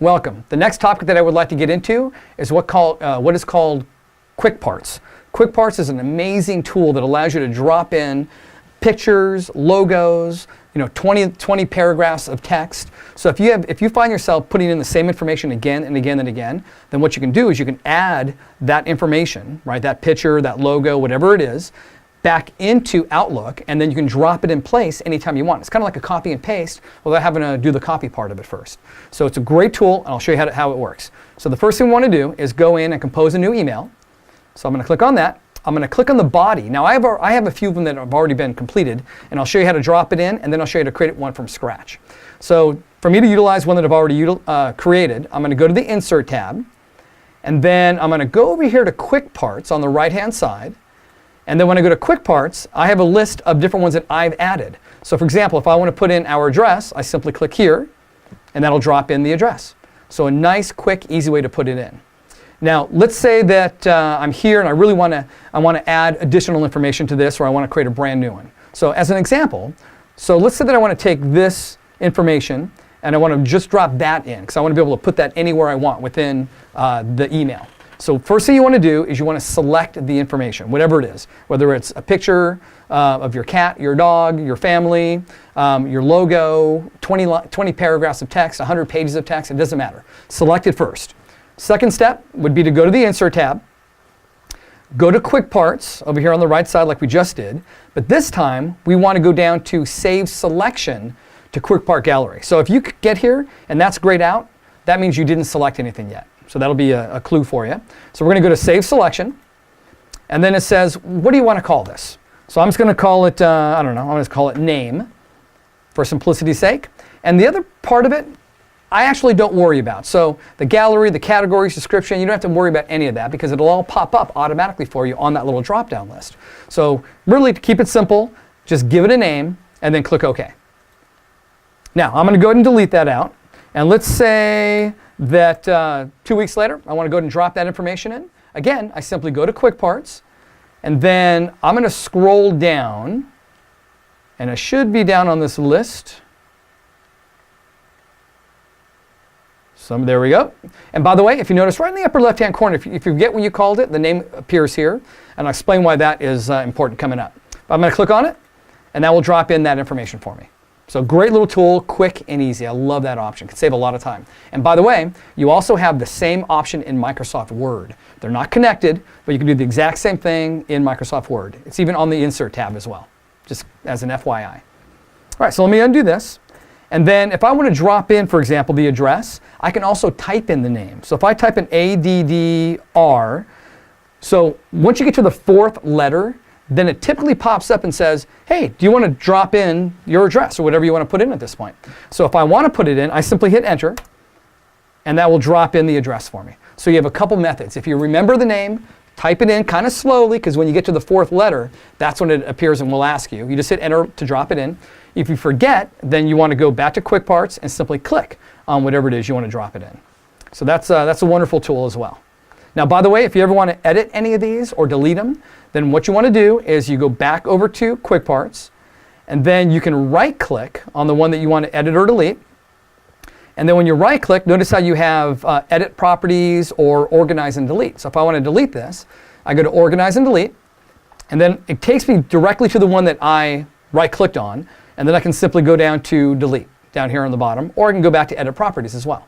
Welcome. The next topic that I would like to get into is what is called Quick Parts. Quick Parts is an amazing tool that allows you to drop in pictures, logos, 20 paragraphs of text. So if you find yourself putting in the same information again and again and again, then what you can do is you can add that information, right, that picture, that logo, whatever it is, back into Outlook, and then you can drop it in place anytime you want. It's kind of like a copy and paste without having to do the copy part of it first. So it's a great tool, and I'll show you how it works. So the first thing we want to do is go in and compose a new email. So I'm going to click on that. I'm going to click on the body. Now I have a few of them that have already been completed, and I'll show you how to drop it in, and then I'll show you how to create one from scratch. So for me to utilize one that I've already created, I'm going to go to the Insert tab, and then I'm going to go over here to Quick Parts on the right-hand side. And then when I go to Quick Parts, I have a list of different ones that I've added. So for example, if I want to put in our address, I simply click here, and that'll drop in the address. So a nice, quick, easy way to put it in. Now, let's say that I'm here and I really want to add additional information to this, or I want to create a brand new one. So as an example, so let's say that I want to take this information and I want to just drop that in, because I want to be able to put that anywhere I want within the email. So first thing you want to do is you want to select the information, whatever it is, whether it's a picture of your cat, your dog, your family, your logo, 20 paragraphs of text, 100 pages of text, it doesn't matter. Select it first. Second step would be to go to the Insert tab, go to Quick Parts over here on the right side like we just did, but this time we want to go down to Save Selection to Quick Part Gallery. So if you get here and that's grayed out, that means you didn't select anything yet. So that'll be a clue for you. So we're going to go to Save Selection, and then it says, what do you want to call this? So I'm just going to call it, I don't know, I'm going to call it Name for simplicity's sake. And the other part of it, I actually don't worry about. So the gallery, the categories, description, you don't have to worry about any of that because it'll all pop up automatically for you on that little drop-down list. So really, to keep it simple, just give it a name and then click OK. Now, I'm going to go ahead and delete that out. And let's say that 2 weeks later, I want to go ahead and drop that information in. Again, I simply go to Quick Parts, and then I'm going to scroll down, and it should be down on this list. So there we go. And by the way, if you notice right in the upper left-hand corner, if you forget what you called it, the name appears here, and I'll explain why that is important coming up. I'm going to click on it, and that will drop in that information for me. So great little tool, quick and easy. I love that option. Can save a lot of time. And by the way, you also have the same option in Microsoft Word. They're not connected, but you can do the exact same thing in Microsoft Word. It's even on the Insert tab as well, just as an FYI. All right, so let me undo this. And then if I want to drop in, for example, the address, I can also type in the name. So if I type in ADDR, so once you get to the fourth letter, then it typically pops up and says, hey, do you want to drop in your address or whatever you want to put in at this point? So if I want to put it in, I simply hit enter, and that will drop in the address for me. So you have a couple methods. If you remember the name, type it in kind of slowly, because when you get to the fourth letter, that's when it appears and will ask you. You just hit enter to drop it in. If you forget, then you want to go back to Quick Parts and simply click on whatever it is you want to drop it in. So that's a wonderful tool as well. Now, by the way, if you ever want to edit any of these or delete them, then what you want to do is you go back over to Quick Parts, and then you can right-click on the one that you want to edit or delete. And then when you right-click, notice how you have Edit Properties or Organize and Delete. So if I want to delete this, I go to Organize and Delete, and then it takes me directly to the one that I right-clicked on, and then I can simply go down to Delete down here on the bottom, or I can go back to Edit Properties as well.